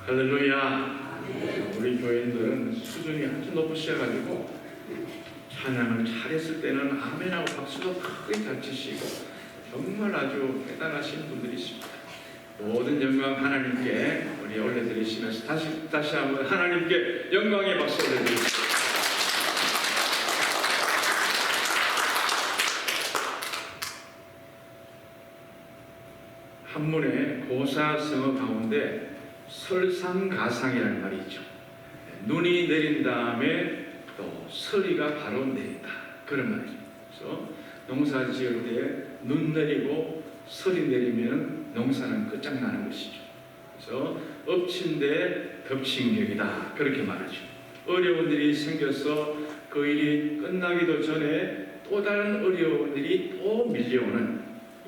할렐루야. 우리 교인들은 수준이 아주 높으셔가지고 찬양을 잘했을 때는 아멘하고 박수도 크게 잘 치시고 정말 아주 대단하신 분들이십니다. 모든 영광 하나님께 우리 올려드리시면서 다시 한번 하나님께 영광의 박수 올려드리겠습니다. 한문의 고사성어 가운데 설상가상이라는 말이 있죠. 눈이 내린 다음에 또 서리가 바로 내린다, 그런 말이죠. 그래서 농사 지을 때 눈 내리고 서리 내리면 농사는 끝장나는 것이죠. 그래서 엎친 데 덮친 격이다, 그렇게 말하죠. 어려운 일이 생겨서 그 일이 끝나기도 전에 또 다른 어려운 일이 또 밀려오는,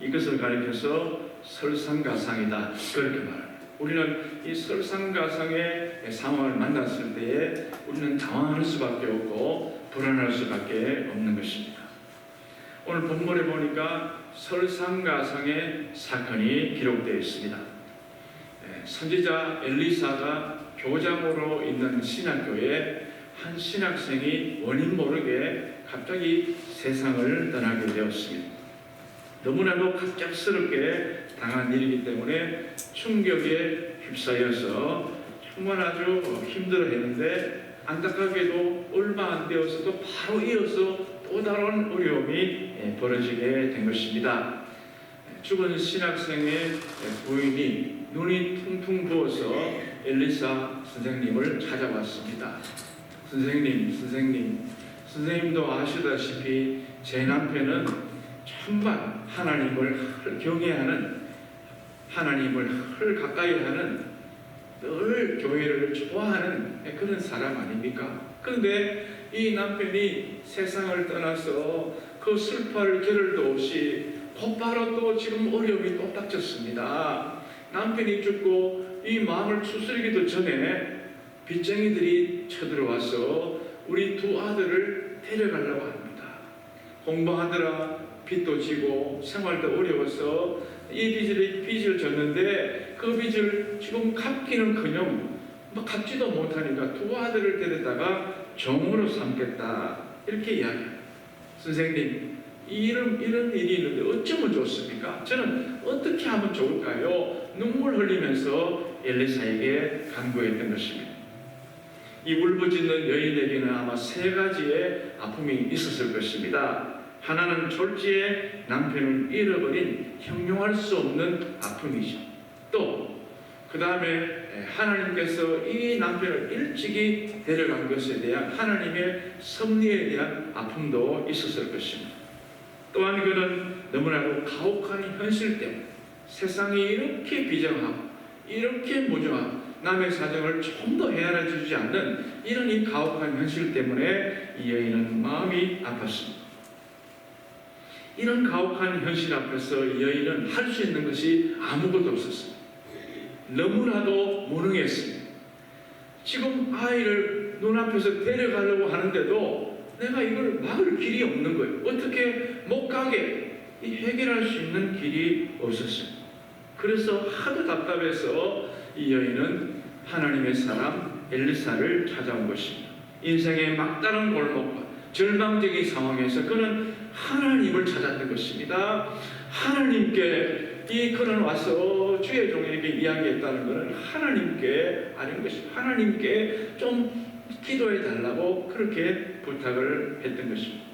이것을 가리켜서 설상가상이다, 그렇게 말합니다. 우리는 이 설상가상의 상황을 만났을 때에 우리는 당황할 수밖에 없고 불안할 수밖에 없는 것입니다. 오늘 본문에 보니까 설상가상의 사건이 기록되어 있습니다. 선지자 엘리사가 교장으로 있는 신학교에 한 신학생이 원인 모르게 갑자기 세상을 떠나게 되었습니다. 너무나도 갑작스럽게 당한 일이기 때문에 충격에 휩싸여서 정말 아주 힘들어했는데, 안타깝게도 얼마 안 되어서도 바로 이어서 또 다른 어려움이 벌어지게 된 것입니다. 죽은 신학생의 부인이 눈이 퉁퉁 부어서 엘리사 선생님을 찾아왔습니다. 선생님도 아시다시피 제 남편은 정말 하나님을 경외하는, 하나님을 가까이 하는, 늘 교회를 좋아하는 그런 사람 아닙니까? 그런데 이 남편이 세상을 떠나서 그 슬퍼할 겨를도 없이 곧바로 또 지금 어려움이 또 닥쳤습니다. 남편이 죽고 이 마음을 추스리기도 전에 빚쟁이들이 쳐들어와서 우리 두 아들을 데려가려고 합니다. 공부하느라 빚도 지고 생활도 어려워서 이 빚을 졌는데 그 빚을 지금 갚기는커녕 갚지도 못하니까 두 아들을 데려다가 종으로 삼겠다, 이렇게 이야기합니다. 선생님, 이런 일이 있는데 어쩌면 좋습니까? 저는 어떻게 하면 좋을까요? 눈물 흘리면서 엘리사에게 간구했던 것입니다. 이 울부짖는 여인에게는 아마 세 가지의 아픔이 있었을 것입니다. 하나는 졸지에 남편을 잃어버린 형용할 수 없는 아픔이죠. 또 그 다음에 하나님께서 이 남편을 일찍이 데려간 것에 대한 하나님의 섭리에 대한 아픔도 있었을 것입니다. 또한 그는 너무나도 가혹한 현실 때문에, 세상이 이렇게 비정하고 이렇게 무정하고 남의 사정을 좀 더 헤아려 주지 않는 이런 이 가혹한 현실 때문에 이 여인은 마음이 아팠습니다. 이런 가혹한 현실 앞에서 이 여인은 할 수 있는 것이 아무것도 없었습니다. 너무나도 무능했습니다. 지금 아이를 눈앞에서 데려가려고 하는데도 내가 이걸 막을 길이 없는 거예요. 어떻게 못 가게 해결할 수 있는 길이 없었습니다. 그래서 하도 답답해서 이 여인은 하나님의 사람 엘리사를 찾아온 것입니다. 인생의 막다른 골목과 절망적인 상황에서 그는 하나님을 찾았던 것입니다. 하나님께 그는 와서 주의 종에게 이야기했다는 것은 하나님께 아는 것입니다. 하나님께 좀 기도해 달라고 그렇게 부탁을 했던 것입니다.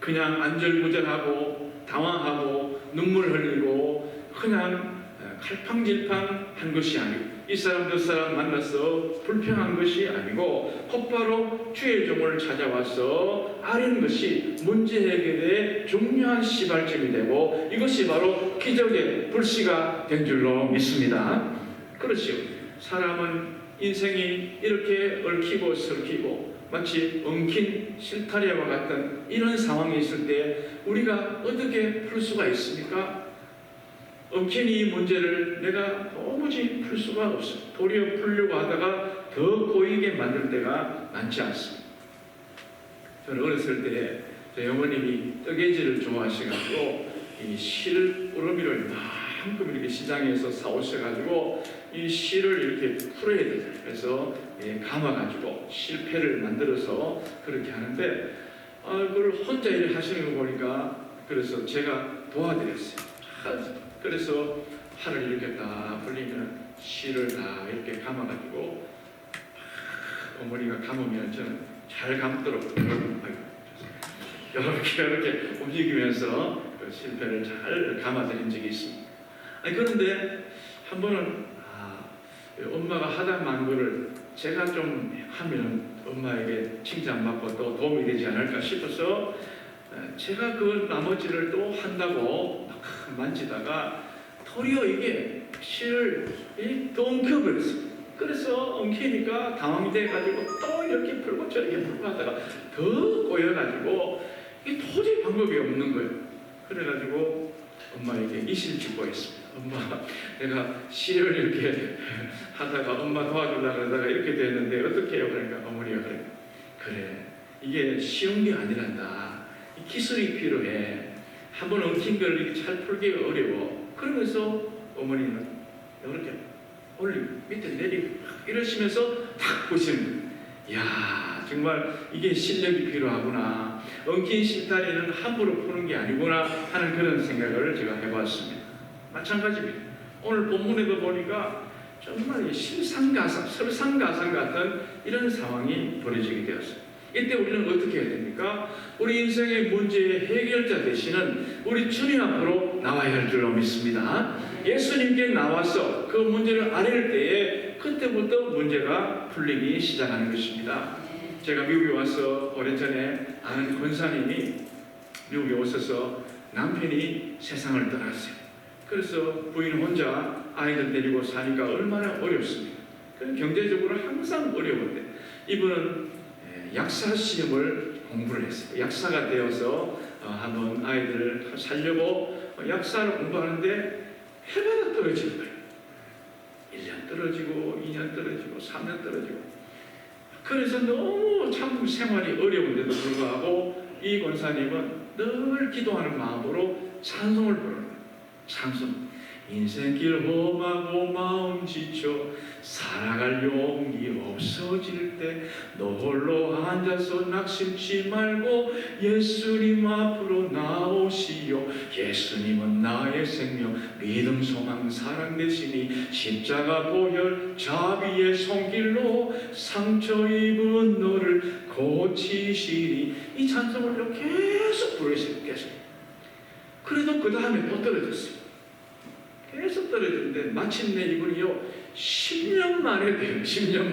그냥 안절부절하고 당황하고 눈물 흘리고 그냥 갈팡질팡 한 것이 아니고, 이 사람 저 사람 만나서 불평한 것이 아니고 곧바로 주의 종을 찾아와서 아는 것이 문제 해결에 중요한 시발점이 되고, 이것이 바로 기적의 불씨가 된 줄로 믿습니다. 그렇지요. 사람은 인생이 이렇게 얽히고 설키고 마치 엉킨 실타래와 같은 이런 상황이 있을 때 우리가 어떻게 풀 수가 있습니까? 엉킨 이 문제를 내가 도무지 풀 수가 없어요. 도리어 풀려고 하다가 더 고이게 만들 때가 많지 않습니다. 저는 어렸을 때 저희 어머님이 뜨개질을 좋아하셔가지고 이 실우러미를 막 이만큼 이렇게 시장에서 사오셔가지고 이 실을 이렇게 풀어야 되잖아요. 그래서 감아가지고 실패를 만들어서 그렇게 하는데 그걸 혼자 일을 하시는 거 보니까 그래서 제가 도와드렸어요. 그래서 팔을 이렇게 딱 벌리면 실을 다 이렇게 감아가지고 어머니가 감으면 저는 잘 감도록 이렇게 움직이면서 그 실패를 잘 감아드린 적이 있습니다. 그런데 한 번은 엄마가 하다 만 거를 제가 좀 하면 엄마에게 칭찬받고 또 도움이 되지 않을까 싶어서 제가 그 나머지를 또 한다고 막 만지다가 도리어 이게 실을 또 엉켜버렸어요. 그래서 엉키니까 당황이 돼가지고 또 이렇게 풀고 저렇게 풀고 하다가 더 꼬여가지고 이게 도저히 방법이 없는 거예요. 그래가지고 엄마에게 이실 직고했습니다. 엄마, 내가 실을 이렇게 하다가 엄마 도와주려고 하다가 이렇게 됐는데 어떻게 해요? 그러니까 어머니가 그래 이게 쉬운 게 아니란다. 기술이 필요해. 한번 엉킨 걸 이렇게 잘 풀기가 어려워. 그러면서 어머니는 이렇게 올리고 밑에 내리고 이러시면서 탁 보시는 거예요. 이야, 정말 이게 실력이 필요하구나. 엉킨 실다리는 함부로 푸는 게 아니구나 하는 그런 생각을 제가 해봤습니다. 마찬가지입니다. 오늘 본문에도 보니까 정말 설상가상 같은 이런 상황이 벌어지게 되었어요. 이때 우리는 어떻게 해야 됩니까? 우리 인생의 문제의 해결자 되시는 우리 주님 앞으로 나와야 할 줄로 믿습니다. 예수님께 나와서 그 문제를 아뢰을 때에 그때부터 문제가 풀리기 시작하는 것입니다. 제가 미국에 와서 오래전에 아는 권사님이 미국에 오셔서 남편이 세상을 떠났어요. 그래서 부인 혼자 아이들 데리고 사니까 얼마나 어렵습니까? 경제적으로 항상 어려운데 이분은 약사 시험을 공부를 했어요. 약사가 되어서 한번 아이들을 살려고 약사를 공부하는데 해마다 떨어지는 거예요. 1년 떨어지고 2년 떨어지고 3년 떨어지고 그래서 너무 참 생활이 어려운데도 불구하고 이 권사님은 늘 기도하는 마음으로 찬송을 부르는 거예요. 찬송. 인생길 험하고 마음 지쳐 살아갈 용기 없어질 때 너 홀로 앉아서 낙심치 말고 예수님 앞으로 나오시오. 예수님은 나의 생명 믿음 소망 사랑 되시니 십자가 보혈 자비의 손길로 상처 입은 너를 고치시니 이 찬송을 계속 부르시고 계세요. 그래도 그 다음에 또 떨어졌어요. 계속 떨어지는데 마침내 이분이요 10년 만에 돼요. 10년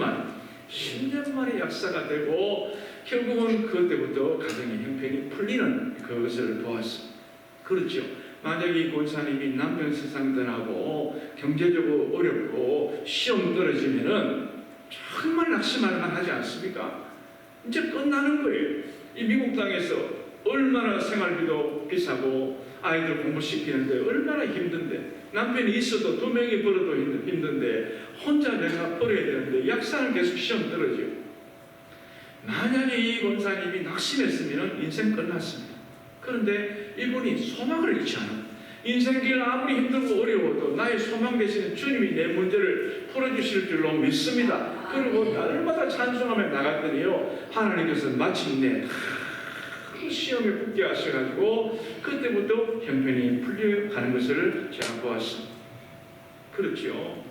만에 약사가 되고 결국은 그때부터 가정의 형편이 풀리는 그것을 보았습니다. 그렇죠. 만약에 이 권사님이 남편 세상 떠나고 경제적으로 어렵고 시험 떨어지면은 정말 낙심할 만하지 않습니까? 이제 끝나는 거예요. 이 미국 땅에서 얼마나 생활비도 비싸고 아이들 공부시키는데 얼마나 힘든데 남편이 있어도 2명이 벌어도 힘든데 혼자 내가 벌어야 되는데 약사는 계속 시험 떨어지고 만약에 이 권사님이 낙심했으면 인생 끝났습니다. 그런데 이분이 소망을 잃지 않아. 인생길 아무리 힘들고 어려워도 나의 소망 되시는 주님이 내 문제를 풀어주실 줄로 믿습니다. 그리고 날마다 찬송하며 나갔더니요 하나님께서 마침내 시험에 붙게 하셔가지고 그때부터 형편이 풀려가는 것을 제가 보았습니다. 그렇죠.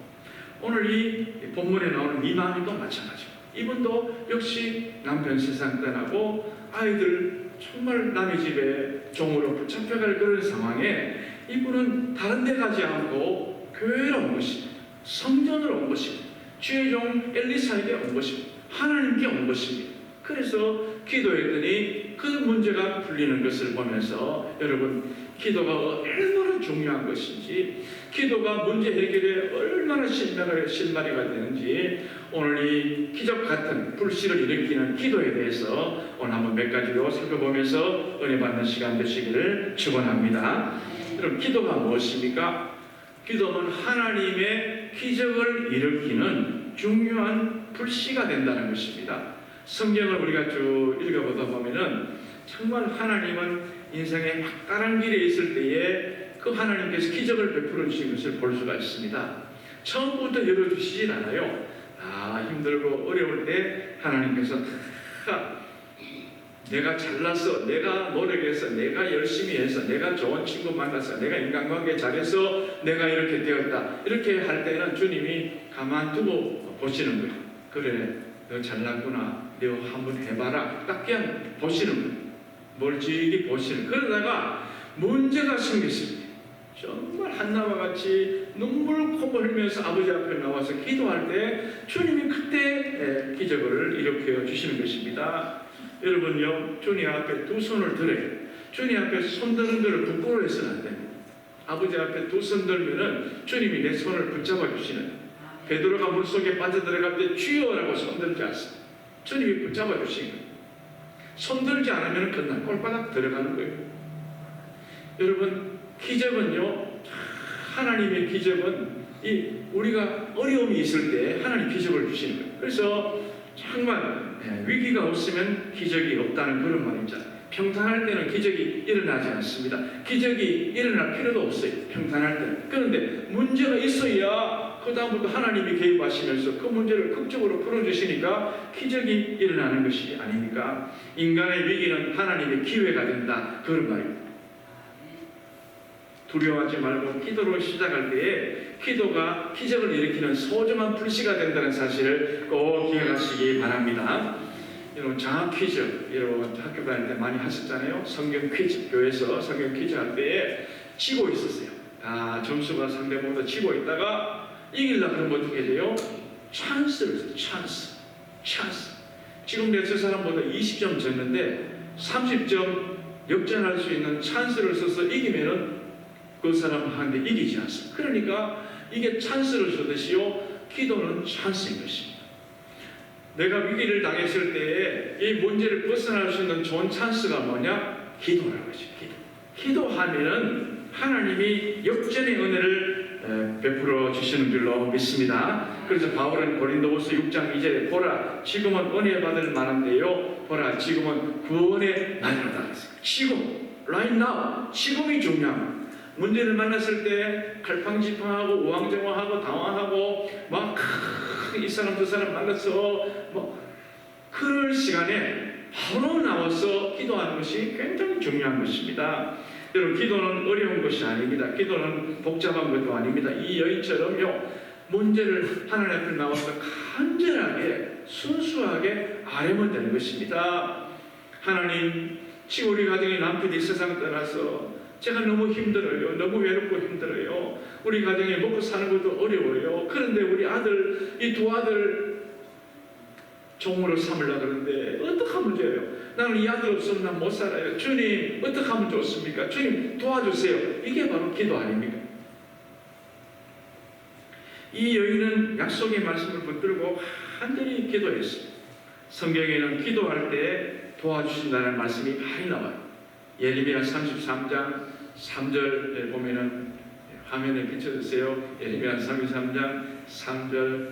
오늘 이 본문에 나오는 미마님도 마찬가지입니다. 이분도 역시 남편 세상 떠나고 아이들 정말 남의 집에 종으로 붙잡혀갈 그런 상황에 이분은 다른 데 가지 않고 교회로 온 것입니다. 성전으로 온 것입니다. 주의 종 엘리사에게 온 것입니다. 하나님께 온 것입니다. 그래서 기도했더니 그 문제가 풀리는 것을 보면서 여러분 기도가 얼마나 중요한 것인지 기도가 문제 해결에 얼마나 실마리가 되는지 오늘 이 기적 같은 불씨를 일으키는 기도에 대해서 오늘 한번 몇 가지로 살펴보면서 은혜 받는 시간 되시기를 축원합니다. 여러분 기도가 무엇입니까? 기도는 하나님의 기적을 일으키는 중요한 불씨가 된다는 것입니다. 성경을 우리가 쭉 읽어보다 보면은 정말 하나님은 인생의 막다른 길에 있을 때에 그 하나님께서 기적을 베풀어 주신 것을 볼 수가 있습니다. 처음부터 열어주시진 않아요. 힘들고 어려울 때 하나님께서 내가 잘나서, 내가 노력해서, 내가 열심히 해서, 내가 좋은 친구 만나서, 내가 인간관계 잘해서 내가 이렇게 되었다, 이렇게 할 때는 주님이 가만두고 보시는 거예요. 그래, 너 잘났구나, 너 한번 해봐라, 딱 그냥 보시는 거예요. 멀찍이 보시는. 그러다가 문제가 생겼습니다. 정말 한나와 같이 눈물 콧물 흘리면서 아버지 앞에 나와서 기도할 때 주님이 그때 기적을 일으켜 주시는 것입니다. 여러분요, 주님 앞에 두 손을 들어요. 주님 앞에 손 드는 것을 부끄러워해서는 안 됩니다. 아버지 앞에 두 손 들면은 주님이 내 손을 붙잡아 주시는. 베드로가 물속에 빠져들어갈 때 주여라고 손 들지 않습니다. 주님이 붙잡아 주시는 거예요. 손 들지 않으면 끝나 꼴바닥 들어가는 거예요. 여러분, 기적은요, 하나님의 기적은 우리가 어려움이 있을 때 하나님 기적을 주시는 거예요. 그래서 정말 위기가 없으면 기적이 없다는 그런 말이죠. 평탄할 때는 기적이 일어나지 않습니다. 기적이 일어날 필요도 없어요. 평탄할 때는. 그런데 문제가 있어야 그 다음부터 하나님이 개입하시면서 그 문제를 극적으로 풀어주시니까 기적이 일어나는 것이 아닙니까? 인간의 위기는 하나님의 기회가 된다, 그런 말입니다. 두려워하지 말고 기도로 시작할 때에 기도가 기적을 일으키는 소중한 불씨가 된다는 사실을 꼭 기억하시기 바랍니다. 이런 장학 퀴즈, 이런 학교 다닐 때 많이 하셨잖아요. 성경 퀴즈, 교회에서 성경 퀴즈 할 때에 치고 있었어요. 점수가 상대보다 치고 있다가 이기려고 그러면 어떻게 돼요? 찬스를 써요. 찬스. 지금 내 저 사람보다 20점 졌는데 30점 역전할 수 있는 찬스를 써서 이기면은 그 사람한테 이기지 않습니다. 그러니까 이게 찬스를 쓰듯이요, 기도는 찬스인 것입니다. 내가 위기를 당했을 때에 이 문제를 벗어날 수 있는 좋은 찬스가 뭐냐? 기도라고 하죠. 기도하면은 하나님이 역전의 은혜를 베풀어 주시는 줄로 믿습니다. 그래서 바울은 고린도후서 6장 2절에 보라, 지금은 은혜 받을 만한데요, 보라, 지금은 구원의 날이다. 지금, right now, 지금이 중요합니다. 문제를 만났을 때 갈팡질팡하고 우왕좌왕하고 당황하고 막 이 사람 저 사람 만나서 그럴 시간에 바로 나와서 기도하는 것이 굉장히 중요한 것입니다. 여러분, 기도는 어려운 것이 아닙니다. 기도는 복잡한 것도 아닙니다. 이 여인처럼요, 문제를 하나님 앞에 나와서 간절하게 순수하게 아뢰면 되는 것입니다. 하나님, 지금 우리 가정의 남편이 세상 떠나서 제가 너무 힘들어요. 너무 외롭고 힘들어요. 우리 가정에 먹고 사는 것도 어려워요. 그런데 우리 아들, 이 두 아들 종으로 삼으려고 그러는데 어떻게 하면 좋아요? 나는 이 아들 없으면 난 못 살아요. 주님, 어떻게 하면 좋습니까? 주님, 도와주세요. 이게 바로 기도 아닙니까? 이 여인은 약속의 말씀을 붙들고 간절히 기도했어요. 성경에는 기도할 때 도와주신다는 말씀이 많이 나와요. 예레미야 33장 3절에 보면은 화면에 비춰주세요. 예레미야 33장 3절,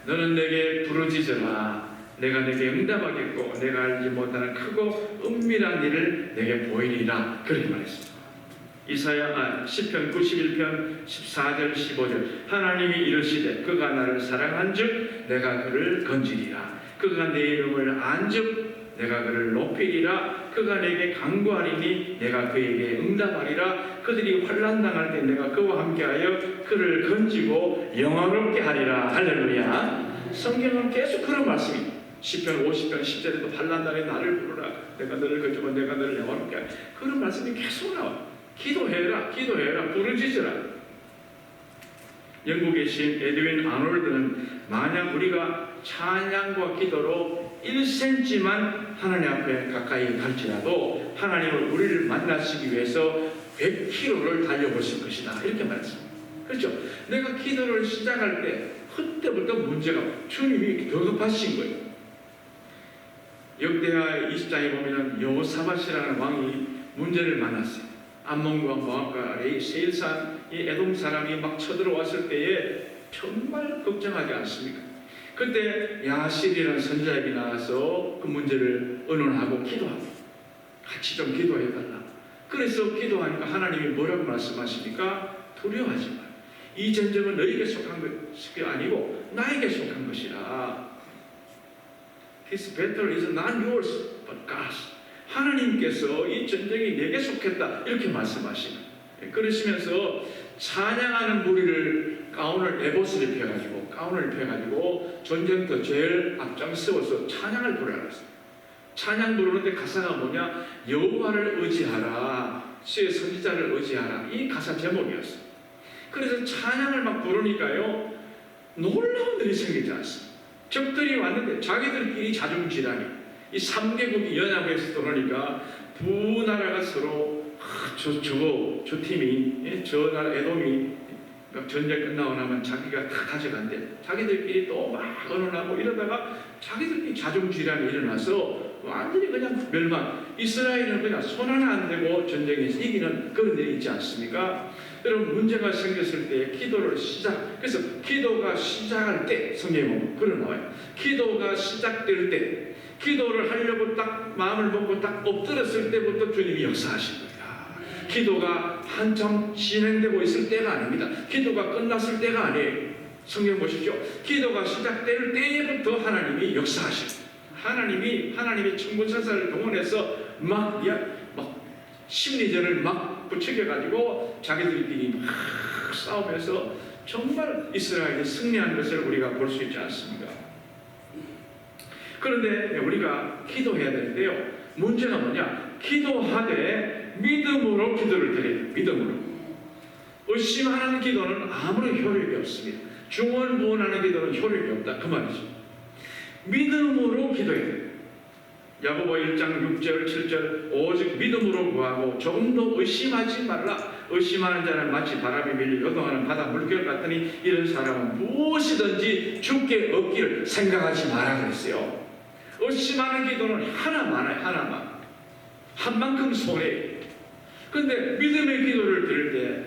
너는 내게 부르짖으라. 내가 내게 응답하겠고 내가 알지 못하는 크고 은밀한 일을 내게 보이리라. 그렇게 말했습니다. 시편 91편 14절 15절, 하나님이 이르시되 그가 나를 사랑한즉 내가 그를 건지리라. 그가 내 이름을 안즉 내가 그를 높이리라. 그가 내게 간구하리니 내가 그에게 응답하리라. 그들이 환난 당할 때 내가 그와 함께하여 그를 건지고 영화롭게 하리라. 할렐루야. 성경은 계속 그런 말씀이, 시편 50편 10절에도 환난 날에 나를 부르라. 내가 너를 건지고 내가 너를 영화롭게 하리라. 그런 말씀이 계속 나와. 기도해라, 부르짖으라. 영국의 시인 에드윈 아놀드는 만약 우리가 찬양과 기도로 1cm만 하나님 앞에 가까이 갈지라도 하나님은 우리를 만나시기 위해서 100km를 달려보실 것이다, 이렇게 말했습니다. 그렇죠? 내가 기도를 시작할 때 그때부터 문제가, 주님이 더급하신 거예요. 역대하 20장에 보면 여호사밧이라는 왕이 문제를 만났어요. 암몬과 모압과 세일산, 이 에돔 사람이 막 쳐들어왔을 때에 정말 걱정하지 않습니까? 그때 야실이라는 선지자에게 나와서 그 문제를 의논하고 기도하고, 같이 좀 기도해달라. 그래서 기도하니까 하나님이 뭐라고 말씀하십니까? 두려워하지 마. 이 전쟁은 너에게 속한 것이 아니고 나에게 속한 것이라. This battle is not yours, but God's. 하나님께서 이 전쟁이 내게 속했다 이렇게 말씀하시는. 그러시면서 찬양하는 무리를 에봇을 입혀가지고 가운을 입혀가지고 전쟁터 제일 앞장 세워서 찬양을 부르라 그랬어요. 찬양 부르는데 가사가 뭐냐? 여호와를 의지하라, 주의 선지자를 의지하라. 이 가사 제목이었어요. 그래서 찬양을 막 부르니까요, 놀라운 일이 생기지 않습니다. 적들이 왔는데 자기들끼리 자중질환이, 이 3개국이 연합해서 그러니까 두 나라가 서로 저 팀이, 저 나라 에돔이 전쟁 끝나고 나면 자기가 다 가져간대. 자기들끼리 또 막 언론하고 이러다가 자기들끼리 자중질환이 일어나서 완전히 그냥 멸망. 이스라엘은 그냥 손 하나 안 대고 전쟁에서 이기는 그런 일이 있지 않습니까? 여러분, 문제가 생겼을 때 기도를 그래서 기도가 시작할 때 성경에 보면 그런 나와요. 기도가 시작될 때, 기도를 하려고 딱 마음을 먹고 딱 엎드렸을 때부터 주님이 역사하신 거예요. 기도가 한참 진행되고 있을 때가 아닙니다. 기도가 끝났을 때가 아니에요. 성경 보십시오. 기도가 시작될 때부터 하나님이 역사하시고, 하나님이 천군천사를 동원해서 막 심리전을 막 부추겨가지고 자기들끼리 막 싸우면서 정말 이스라엘이 승리한 것을 우리가 볼 수 있지 않습니까? 그런데 우리가 기도해야 되는데요, 문제가 뭐냐? 기도하되 믿음으로 기도를 드려야 돼요. 믿음으로. 의심하는 기도는 아무런 효력이 없습니다. 중언부언하는 기도는 효력이 없다, 그 말이죠. 믿음으로 기도해야 돼요. 야고보 1장 6절 7절 오직 믿음으로 구하고 조금도 의심하지 말라. 의심하는 자는 마치 바람이 밀려 요동하는 바다 물결 같으니 이런 사람은 무엇이든지 주께 얻기를 생각하지 마라 그랬어요. 의심하는 기도는 하나만 한 만큼 손해예요. 그런데 믿음의 기도를 드릴 때,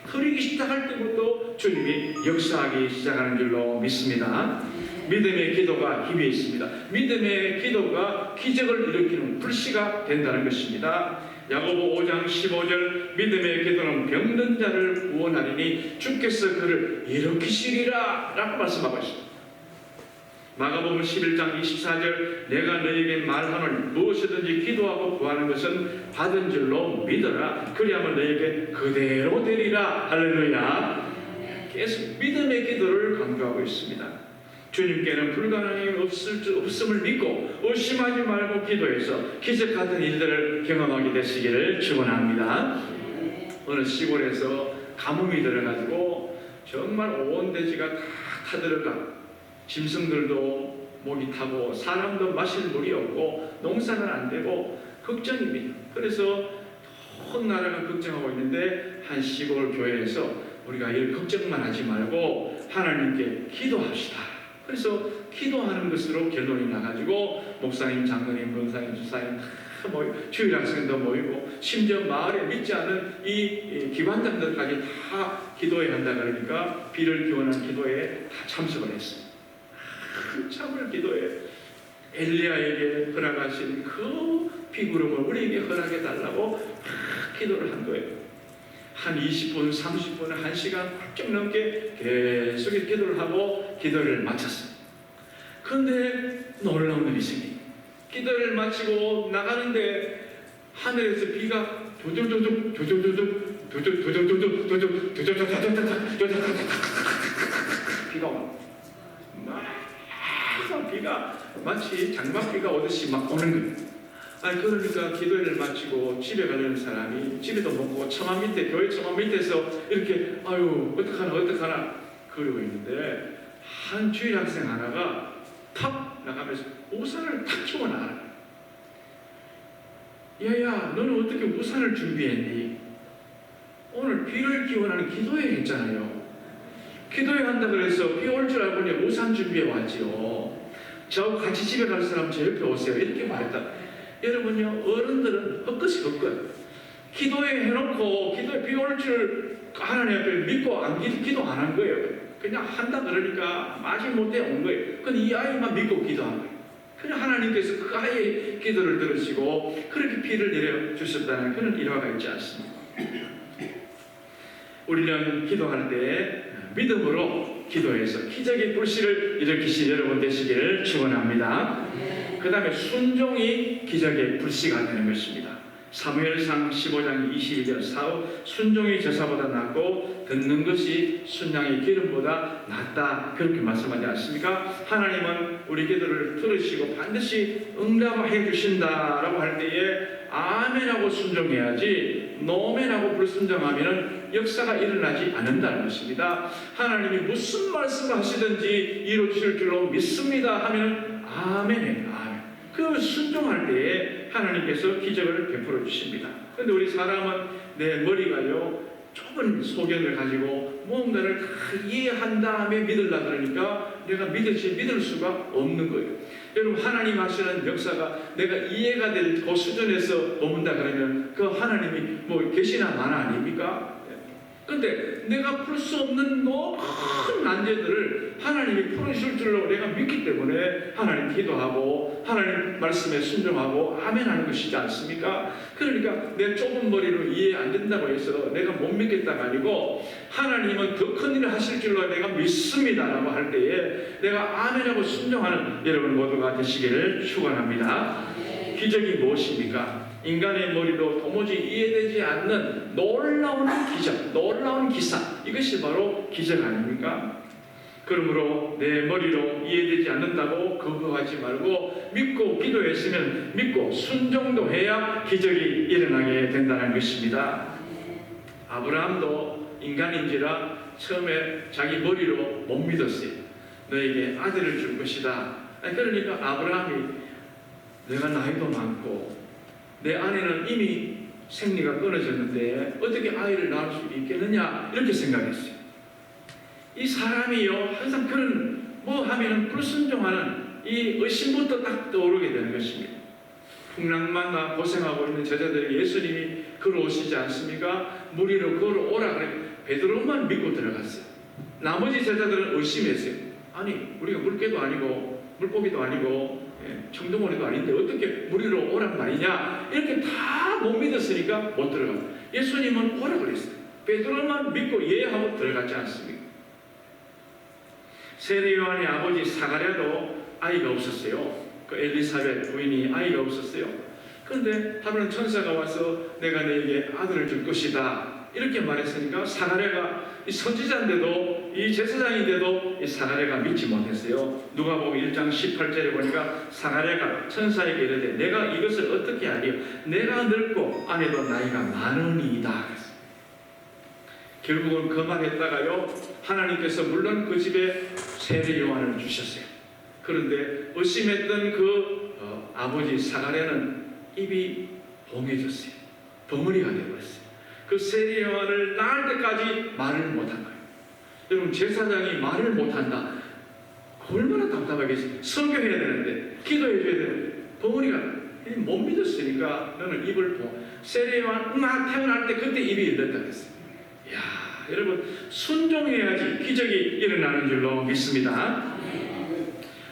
드리기 시작할 때부터 주님이 역사하기 시작하는 줄로 믿습니다. 믿음의 기도가 힘이 있습니다. 믿음의 기도가 기적을 일으키는 불씨가 된다는 것입니다. 야고보 5장 15절 믿음의 기도는 병든 자를 구원하리니 주께서 그를 일으키시리라 라고 말씀하고 있습니다. 마가복음 11장 24절 내가 너에게 말하노니 무엇이든지 기도하고 구하는 것은 받은 줄로 믿어라. 그리하면 너에게 그대로 되리라. 할렐루야. 계속 믿음의 기도를 강조하고 있습니다. 주님께는 불가능이 없음을 믿고 의심하지 말고 기도해서 기적 같은 일들을 경험하게 되시기를 축원합니다. 어느 시골에서 가뭄이 들어가지고 정말 온 대지가 다 타들어가, 짐승들도 목이 타고 사람도 마실 물이 없고 농사는 안 되고 걱정입니다. 그래서 온 나라가 걱정하고 있는데 한 시골 교회에서 우리가 이 걱정만 하지 말고 하나님께 기도합시다. 그래서 기도하는 것으로 결론이 나가지고 목사님, 장로님, 권사님, 주사님 다 모이고 주일학생도 모이고 심지어 마을에 믿지 않은 이 기관장들까지 다 기도해야 한다 그러니까 비를 기원한 기도에 다 참석을 했습니다. 한참을 기도해 엘리야에게 허락하신 그 비구름을 우리에게 허락해 달라고 기도를 한 거예요. 한 20분, 30분, 1시간 훌쩍 넘게 계속 기도를 하고 기도를 마쳤어요. 그런데 놀라운 일이 생깁니다. 기도를 마치고 나가는데 하늘에서 비가 비가 와. 막 비가 마치 장맛비가 오듯이 막 오는 거예요. 그러니까 기도를 마치고 집에 가려는 사람이 집에도 먹고 처마 밑에, 교회 처마 밑에서 이렇게 어떡하나 그러고 있는데 한 주일학생 하나가 탁 나가면서 우산을 탁 치고 나가는 거야. 야야, 너는 어떻게 우산을 준비했니? 오늘 비를 기원하는 기도회 했잖아요. 기도회 한다 그래서 비 올 줄 알고 우산 준비해 왔지요. 저하고 같이 집에 갈 사람 제 옆에 오세요. 이렇게 말했다. 여러분요, 어른들은 헛것이 헛것. 기도회 해놓고 기도회 비 올 줄 하나님 앞에 믿고 기도 안 한 거예요. 그냥 한다 그러니까 마지 못해 온 거예요. 근데 이 아이만 믿고 기도한 거예요. 그래 하나님께서 그 아이의 기도를 들으시고 그렇게 피를 내려주셨다는 그런 일화가 있지 않습니까? 우리는 기도할 때 믿음으로 기도해서 기적의 불씨를 일으키신 여러분 되시기를 축원합니다. 그 다음에 순종이 기적의 불씨가 되는 것입니다. 사무엘상 15장 22절 순종이 제사보다 낫고 듣는 것이 순양의 기름보다 낫다 그렇게 말씀하지 않습니까? 하나님은 우리 기도를 들으시고 반드시 응답해 주신다라고 할 때에 아멘하고 순종해야지 노멘하고 불순종하면 역사가 일어나지 않는다는 것입니다. 하나님이 무슨 말씀을 하시든지 이루어질 줄로 믿습니다 하면 아멘이에요. 아멘. 그 순종할 때에 하나님께서 기적을 베풀어 주십니다. 그런데 우리 사람은 내 머리가요 좁은 소견을 가지고 뭔가를 다 이해한 다음에 믿으려 그러니까 내가 믿을 수가 없는 거예요. 여러분 하나님 하시는 역사가 내가 이해가 될 그 수준에서 머문다 그러면 그 하나님이 뭐 계시나 마나 아닙니까? 근데 내가 풀 수 없는 너무 큰 난제들을 하나님이 풀으실 줄로 내가 믿기 때문에 하나님 기도하고 하나님 말씀에 순종하고 아멘하는 것이지 않습니까? 그러니까 내 좁은 머리로 이해 안 된다고 해서 내가 못 믿겠다가 아니고 하나님은 더 큰 일을 하실 줄로 내가 믿습니다라고 할 때에 내가 아멘하고 순종하는 여러분 모두가 되시기를 축원합니다. 기적이 무엇입니까? 인간의 머리로 도무지 이해되지 않는 놀라운 기적, 놀라운 기사, 이것이 바로 기적 아닙니까? 그러므로 내 머리로 이해되지 않는다고 거부하지 말고 믿고 기도했으면 믿고 순종도 해야 기적이 일어나게 된다는 것입니다. 아브라함도 인간인지라 처음에 자기 머리로 못 믿었어요. 너에게 아들을 줄 것이다. 그러니까 아브라함이 내가 나이도 많고 내 아내는 이미 생리가 끊어졌는데 어떻게 아이를 낳을 수 있겠느냐 이렇게 생각했어요. 이 사람이요 항상 그런 뭐 하면은 불순종하는 이 의심부터 딱 떠오르게 되는 것입니다. 풍랑만나 고생하고 있는 제자들에게 예수님이 걸어오시지 않습니까? 물 위로 걸어오라 그래 베드로만 믿고 들어갔어요. 나머지 제자들은 의심했어요. 아니 우리가 물개도 아니고 물고기도 아니고 청동오리도 아닌데 어떻게 물 위로 오란 말이냐 이렇게 다 못 믿었으니까 못 들어가요. 예수님은 오라 그랬어요. 베드로만 믿고 예하고 들어갔지 않습니까? 세례 요한의 아버지 사가랴도 아이가 없었어요. 그 엘리사벳 부인이 아이가 없었어요. 그런데 하루는 천사가 와서 내가 너에게 아들을 줄 것이다 이렇게 말했으니까 사가랴가 이 선지자인데도 이 제사장인데도 이 사가랴가 믿지 못했어요. 누가복음 1장 18절에 보니까 사가랴가 천사에게 이르되 내가 이것을 어떻게 하리요? 내가 늙고 아내도 나이가 많으니이다. 결국은 그 말했다가요 하나님께서 물론 그 집에 세례 요한을 주셨어요. 그런데 의심했던 그 아버지 사가랴는 입이 봉해졌어요. 벙어리가 되어버렸어요. 그 세례 요한을 낳을 때까지 말을 못한 거예요. 여러분 제사장이 말을 못한다. 얼마나 답답하겠어요. 설교해야 되는데 기도해줘야 되는데 벙어리가 못 믿었으니까 너는 입을 세례 요한 태어날 때 그때 입이 열렸다 그랬어요. 이야 여러분 순종해야지 기적이 일어나는 줄로 믿습니다.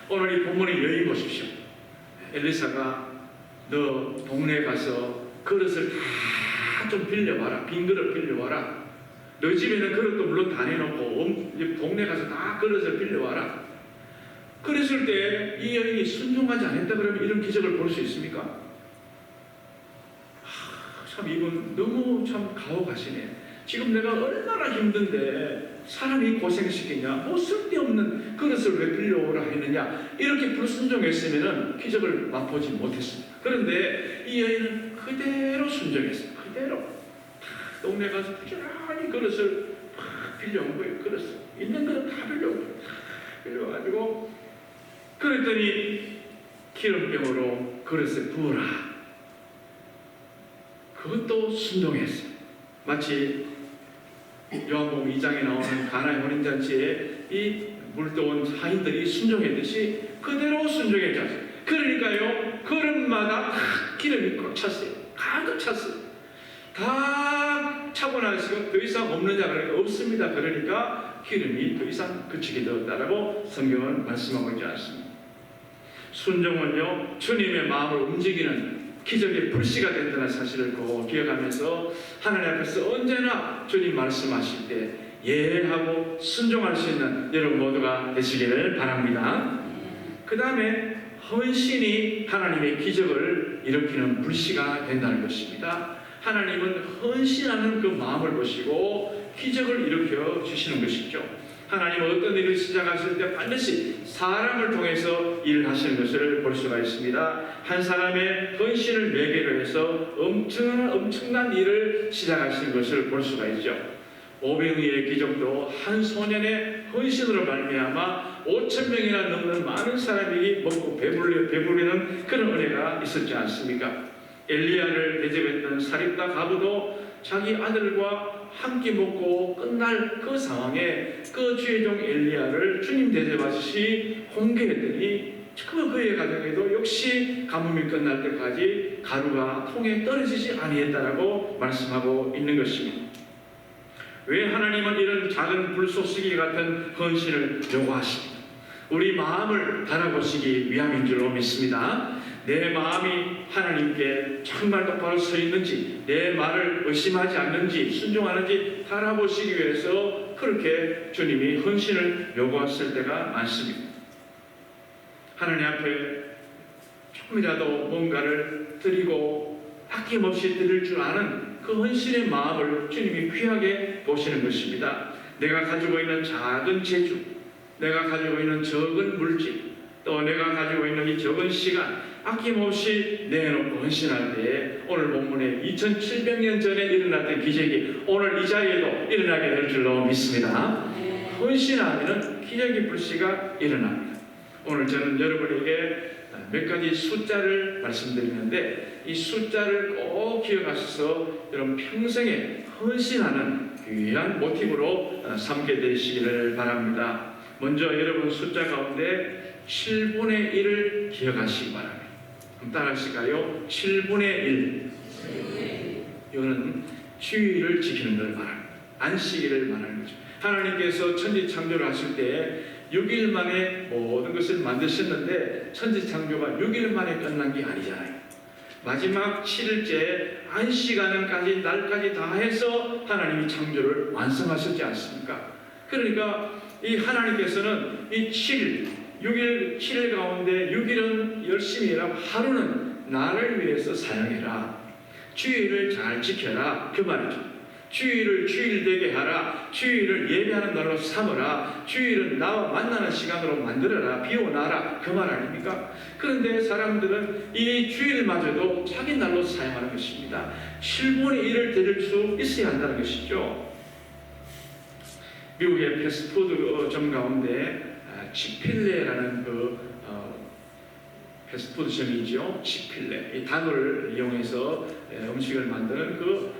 오늘 이 본문의 여인 보십시오. 엘리사가 너 동네에 가서 그릇을 다 좀 빌려봐라. 빈 그릇 빌려와라. 너 집에는 그릇도 물론 다 내놓고 동네 가서 다 그릇을 빌려와라. 그랬을 때 이 여인이 순종하지 않았다 그러면 이런 기적을 볼 수 있습니까? 참 이분 너무 참 가혹하시네. 지금 내가 얼마나 힘든데 사람이 고생시키냐? 뭐 쓸데없는 그릇을 왜 빌려오라 했느냐? 이렇게 불순종했으면 기적을 맛보지 못했습니다. 그런데 이 여인은 그대로 순종했어요. 그대로 동네 가서 부지런히 그릇을 빌려온 거예요. 그릇을 있는 그릇 다 빌려가지고 그랬더니 기름병으로 그릇에 부어라. 그것도 순종했어요. 마치 요한복음 2장에 나오는 가나의 혼인잔치에 이 물도온 하인들이 순종했듯이 그대로 순종했죠. 그러니까요 그릇마다 기름이 꽉 찼어요. 가득 찼어요. 다 차고 나서 더 이상 없느냐 그러니까 없습니다. 그러니까 기름이 더 이상 그치게 되었다라고 성경은 말씀하고 있지 않습니다. 순종은요, 주님의 마음을 움직이는 기적의 불씨가 된다는 사실을 꼭 기억하면서 하나님 앞에서 언제나 주님 말씀하실 때 예하고 순종할 수 있는 여러분 모두가 되시기를 바랍니다. 그 다음에 헌신이 하나님의 기적을 일으키는 불씨가 된다는 것입니다. 하나님은 헌신하는 그 마음을 보시고 기적을 일으켜 주시는 것이죠. 하나님은 어떤 일을 시작하실 때 반드시 사람을 통해서 일을 하시는 것을 볼 수가 있습니다. 한 사람의 헌신을 매개로 해서 엄청난 일을 시작하시는 것을 볼 수가 있죠. 오병이의 기적도 한 소년의 헌신으로 말미암아 5,000명이나 넘는 많은 사람이 먹고 배부르는 그런 은혜가 있었지 않습니까? 엘리야를 대접했던 사립다 가부도 자기 아들과 한 끼 먹고 끝날 그 상황에 그 주의 종 엘리야를 주님 대접하듯이 홍계했더니 그의 가정에도 역시 가뭄이 끝날 때까지 가루가 통에 떨어지지 아니했다라고 말씀하고 있는 것입니다. 왜 하나님은 이런 작은 불쏘시개 같은 헌신을 요구하십니까? 우리 마음을 달아보시기 위함인 줄로 믿습니다. 내 마음이 하나님께 정말 똑바로 서 있는지, 내 말을 의심하지 않는지, 순종하는지 달아보시기 위해서 그렇게 주님이 헌신을 요구했을 때가 많습니다. 하나님 앞에 조금이라도 뭔가를 드리고 아낌없이 드릴 줄 아는 그 헌신의 마음을 주님이 귀하게 보시는 것입니다. 내가 가지고 있는 작은 재주, 내가 가지고 있는 적은 물질, 또 내가 가지고 있는 이 적은 시간 아낌없이 내놓고 헌신할 때에 오늘 본문에 2700년 전에 일어났던 기적이 오늘 이 자리에도 일어나게 될 줄로 믿습니다. 헌신하면 기적의 불씨가 일어납니다. 오늘 저는 여러분에게 몇 가지 숫자를 말씀드리는데 이 숫자를 꼭 기억하셔서 여러분 평생에 헌신하는 귀한 모티브로 삼게 되시기를 바랍니다. 먼저 여러분 숫자 가운데 7분의 1을 기억하시기 바랍니다. 그럼 따라하실까요? 7분의 1. 이거는 주의를 지키는 걸 말합니다. 안식일을 말하는 거죠. 하나님께서 천지창조를 하실 때 6일 만에 모든 것을 만드셨는데 천지창조가 6일 만에 끝난 게 아니잖아요. 마지막 7일째 안식하는까지 날까지 다 해서 하나님이 창조를 완성하셨지 않습니까? 그러니까 이 하나님께서는 이 7일 가운데 6일은 열심히 일하고 하루는 나를 위해서 사용해라. 주일을 잘 지켜라. 그 말이죠. 주일을 주일되게 하라. 주일을 예배하는 날로 삼으라. 주일은 나와 만나는 시간으로 만들어라. 비워놔라. 그 말 아닙니까? 그런데 사람들은 이 주일마저도 자기 날로 사용하는 것입니다. 7분의 1을 드릴 수 있어야 한다는 것이죠. 미국의 패스트푸드점 가운데 치필레라는 패스트푸드점이죠. 치필레. 이 단어를 이용해서 음식을 만드는 그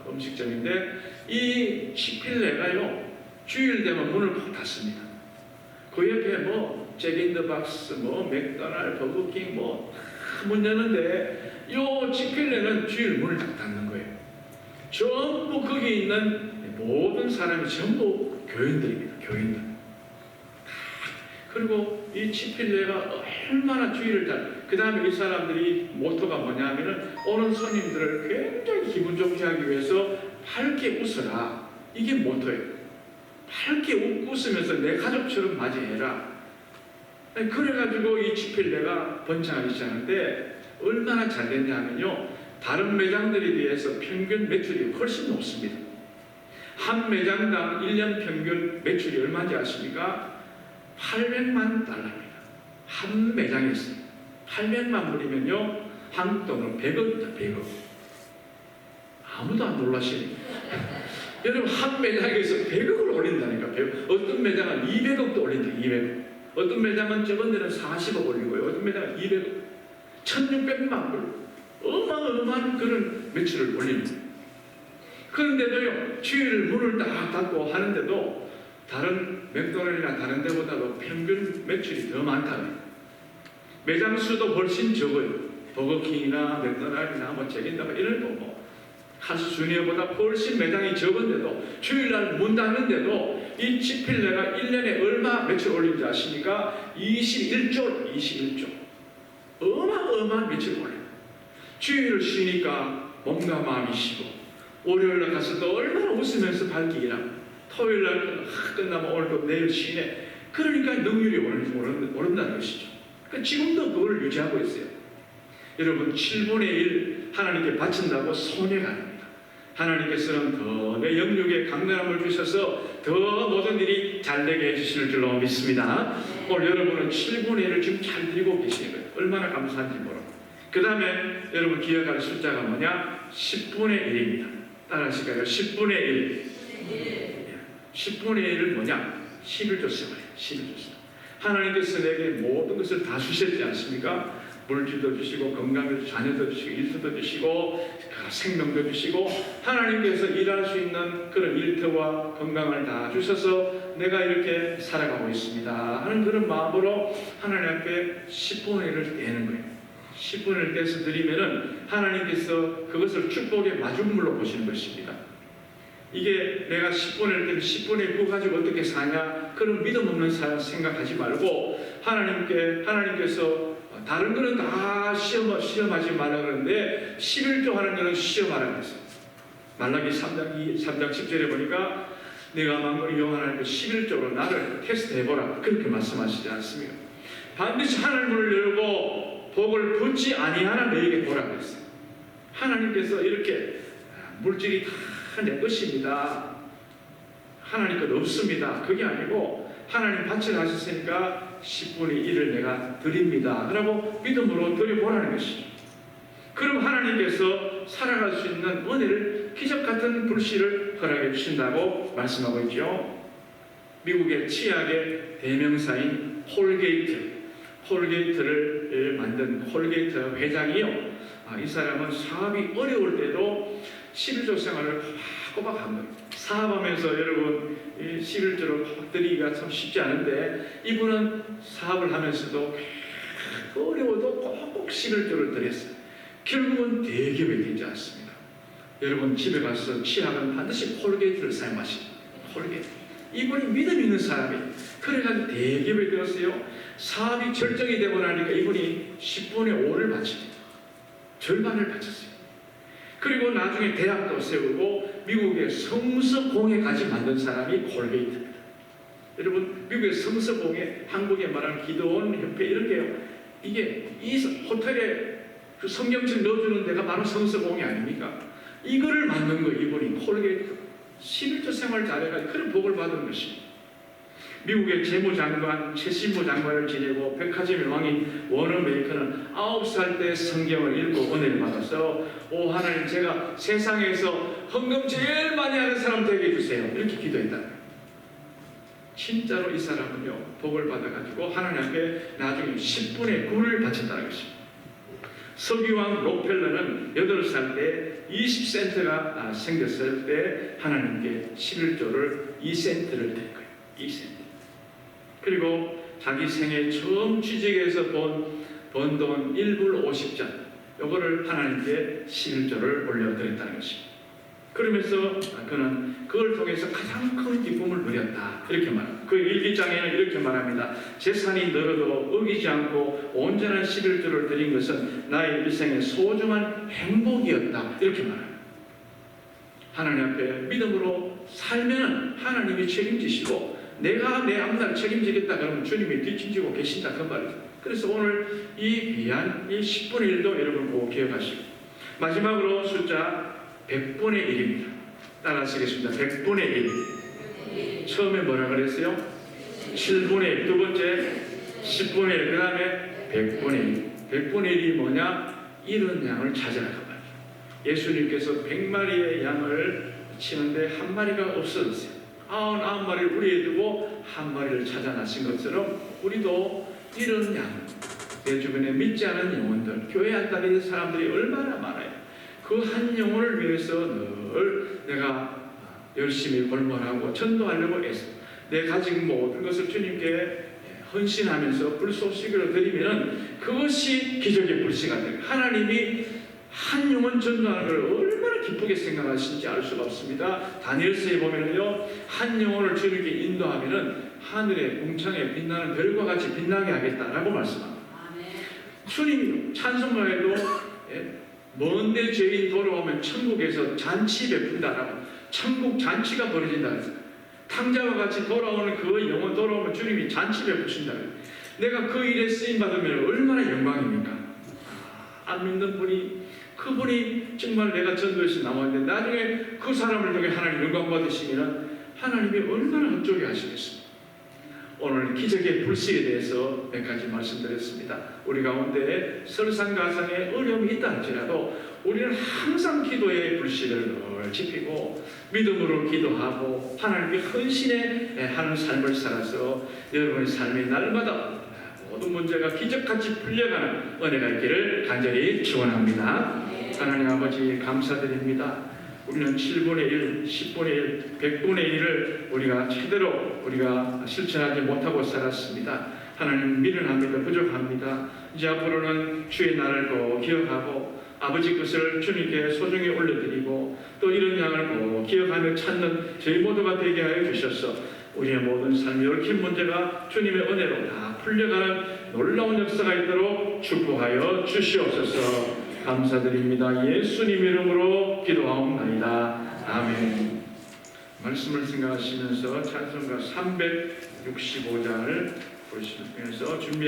음식점인데 이 치필레가요 주일 되면 문을 팍 닫습니다. 그 옆에 뭐 잭인더박스, 뭐 맥도날드, 버거킹 문 여는데 이 치필레는 주일 문을 딱 닫는 거예요. 전부 거기 있는 모든 사람이 전부 교인들입니다. 교인들. 그리고 이 치필레가 얼마나 주의를 그 다음에 이 사람들이 모토가 뭐냐면은 오는 손님들을 굉장히 기분 좋게 하기 위해서 밝게 웃어라. 이게 모토예요. 밝게 웃고 웃으면서 내 가족처럼 맞이해라. 그래가지고 이 치필레가 번창하기 시작하는데 얼마나 잘 됐냐면요. 다른 매장들에 비해서 평균 매출이 훨씬 높습니다. 한 매장당 1년 평균 매출이 얼마인지 아십니까? 800만 달러입니다. 한 매장에서 800만 불이면요 한국 돈으로 100억이다. 100억. 아무도 안 놀라시네요. 여러분 한 매장에서 100억을 올린다니까. 100억. 어떤 매장은 200억도 올린다. 200억. 어떤 매장은 적은 데는 40억 올리고요. 어떤 매장은 200억. 1600만 불. 어마어마한 그런 매출을 올립니다. 그런데도요 주일을 문을 딱 닫고 하는데도 다른 맥도날드나 다른 데보다도 평균 매출이 더 많다고요. 매장 수도 훨씬 적어요. 버거킹이나 맥도날드나 잭인더바 이런 거 카스주니어보다 훨씬 매장이 적은데도 주일날 문 닫는데도 이 치필레가 1년에 얼마 매출 올린지 아십니까? 21조. 어마어마한 빛을 보내요. 주일을 쉬니까 몸과 마음이 쉬고, 월요일날 가서 또 얼마나 웃으면서 밝게 일하고, 토요일날 끝나면 오늘도 내일 쉬네. 그러니까 능률이 오른다는 것이죠. 그러니까 지금도 그걸 유지하고 있어요. 여러분, 7분의 1 하나님께 바친다고 손해가 아닙니다. 하나님께서는 더 내 영육에 강건함을 주셔서 더 모든 일이 잘되게 해주실 줄로 믿습니다. 오늘 여러분은 7분의 1을 지금 잘 드리고 계시는 거예요. 얼마나 감사한지 모르고. 그 다음에 여러분 기억할 숫자가 뭐냐? 10분의 1입니다. 따라하실까요? 10분의 1. 10분의 1은 뭐냐? 11조 생활이에요. 11조 생활. 하나님께서 내게 모든 것을 다 주셨지 않습니까? 물질도 주시고, 건강도 주시고, 자녀도 주시고, 일터도 주시고, 생명도 주시고, 하나님께서 일할 수 있는 그런 일터와 건강을 다 주셔서 내가 이렇게 살아가고 있습니다 하는 그런 마음으로 하나님 앞에 10분의 1을 떼는 거예요. 10분의 1을 떼서 드리면은 하나님께서 그것을 축복의 마중물로 보시는 것입니다. 이게 내가 10분의 1 때문에 10분의 9 가지고 어떻게 사냐, 그런 믿음 없는 사람 생각하지 말고, 하나님께서 다른 거는 다 시험하지 말라 그러는데 11조 하는 거는 시험하라는 거예요. 말라기 3장 10절에 보니까 내가 만군의 여호와 하나님께 11조로 나를 테스트해보라, 그렇게 말씀하시지 않습니까? 반드시 하늘문을 열고 복을 붙지 아니하나 너에게 보라 그랬어요. 하나님께서 이렇게 물질이 다 내 것입니다, 하나님 것 없습니다, 그게 아니고 하나님 밭을 하셨으니까 10분의 1을 내가 드립니다 라고 믿음으로 드려보라는 것이죠. 그럼 하나님께서 살아갈 수 있는 은혜를, 기적같은 불씨를 허락해 주신다고 말씀하고 있죠. 미국의 치약의 대명사인 콜게이트를 만든 콜게이트 회장이요, 이 사람은 사업이 어려울 때도 11조 생활을 꼬박 한 거예요. 사업하면서 여러분 11조를 드리기가 참 쉽지 않은데, 이분은 사업을 하면서도 어려워도 꼭 11조를 드렸어요. 결국은 대기업이 되지 않습니다. 여러분 집에 가서 치약은 반드시 콜게이트를 사용하십니다. 콜게이트. 이분이 믿음 있는 사람이에요. 그래가지고 대기업에 들었어요. 사업이 절정이 되고 나니까 이분이 10분의 5를 바칩니다. 절반을 바쳤어요. 그리고 나중에 대학도 세우고 미국의 성서공회까지 만든 사람이 콜게이트입니다. 여러분, 미국의 성서공회, 한국에 말하는 기도원 협회, 이런 게요, 이게 이 호텔에 그 성경책 넣어주는 데가 바로 성서공회 아닙니까? 이거를 만든 거 이분이 콜게이트. 11조 생활 잘해가지고 그런 복을 받은 것입니다. 미국의 재무장관, 최신부 장관을 지내고 백화점의 왕인 워런 베이커는 9살 때 성경을 읽고 은혜를 받아서, 오 하나님, 제가 세상에서 헌금 제일 많이 하는 사람 되게 해주세요, 이렇게 기도했다. 진짜로 이 사람은요 복을 받아가지고 하나님 앞에 나중에 10분의 9를 바쳤다는 것입니다. 서기왕 록펠러는 8살 때 20센트가 생겼을 때 하나님께 11조를 2센트를 드린 거예요. 2센트. 그리고 자기 생애 처음 취직해서 번 돈 1불 50전, 요거를 하나님께 11조를 올려드렸다는 것입니다. 그러면서 그는 그걸 통해서 가장 큰 기쁨을 누렸다, 이렇게 말합니다. 그 일기장에는 이렇게 말합니다. 재산이 늘어도 어기지 않고 온전한 11조를 드린 것은 나의 일생의 소중한 행복이었다, 이렇게 말합니다. 하나님 앞에 믿음으로 살면 하나님이 책임지시고, 내가 내 앞날 책임지겠다 그러면 주님이 뒷짐지고 계신다, 그 말이죠. 그래서 오늘 이 귀한 이 10분의 1도 여러분 꼭 기억하시고, 마지막으로 숫자 100분의 1입니다. 따라하시겠습니다. 100분의 1. 처음에 뭐라 그랬어요? 7분의 1. 두 번째 10분의 1. 그 다음에 100분의 1. 100분의 1이 뭐냐? 잃은 양을 찾으라, 그 말이에요. 예수님께서 100마리의 양을 치는데 한 마리가 없어졌어요. 99마리를 우리에 두고 한 마리를 찾아나신 것처럼 우리도 이런 양, 내 주변에 믿지 않은 영혼들, 교회 안 다니는 사람들이 얼마나 많아요. 그 한 영혼을 위해서 늘 내가 열심히 골몰하고 전도하려고 애써 내 가진 모든 것을 주님께 헌신하면서 불쏘시기로 드리면 그것이 기적의 불씨가 됩니다. 하나님이 한 영혼 전도하는 걸 얼마나 기쁘게 생각하시는지 알 수가 없습니다. 다니엘서에 보면요, 한 영혼을 주님께 인도하면은 하늘의 궁창에 빛나는 별과 같이 빛나게 하겠다라고 말씀합니다. 주님이 찬송가에도 먼데 죄인 돌아오면 천국에서 잔치 베푼다라고, 천국 잔치가 벌어진다. 탕자와 같이 돌아오는 그 영혼 돌아오면 주님이 잔치 베푸신다. 내가 그 일에 쓰임 받으면 얼마나 영광입니까? 안 믿는 분이, 그분이 정말 내가 전도에서 나왔는데 나중에 그 사람을 통해 하나님 영광 받으시면 하나님이 얼마나 흡족해 하시겠습니까? 오늘 기적의 불씨에 대해서 몇 가지 말씀드렸습니다. 우리 가운데 설상가상의 어려움이 있다 할지라도 우리는 항상 기도의 불씨를 늘 지피고 믿음으로 기도하고 하나님께 헌신해 하는 삶을 살아서 여러분의 삶이 날마다 모든 문제가 기적같이 풀려가는 은혜가 있기를 간절히 축원합니다. 하나님 아버지 감사드립니다. 우리는 7분의 1, 10분의 1, 100분의 1을 우리가 제대로 우리가 실천하지 못하고 살았습니다. 하나님 미련합니다. 부족합니다. 이제 앞으로는 주의 날을 꼭 기억하고 아버지 것을 주님께 소중히 올려드리고 또 이런 양을 꼭 기억하며 찾는 저희 모두가 되게 하여 주셔서 우리의 모든 삶의 얽힌 문제가 주님의 은혜로 다 풀려가는 놀라운 역사가 있도록 축복하여 주시옵소서. 감사드립니다. 예수님 이름으로 기도하옵나이다. 아멘. 말씀을 생각하시면서 찬송가 365장을 부르시면서 준비하시겠습니다.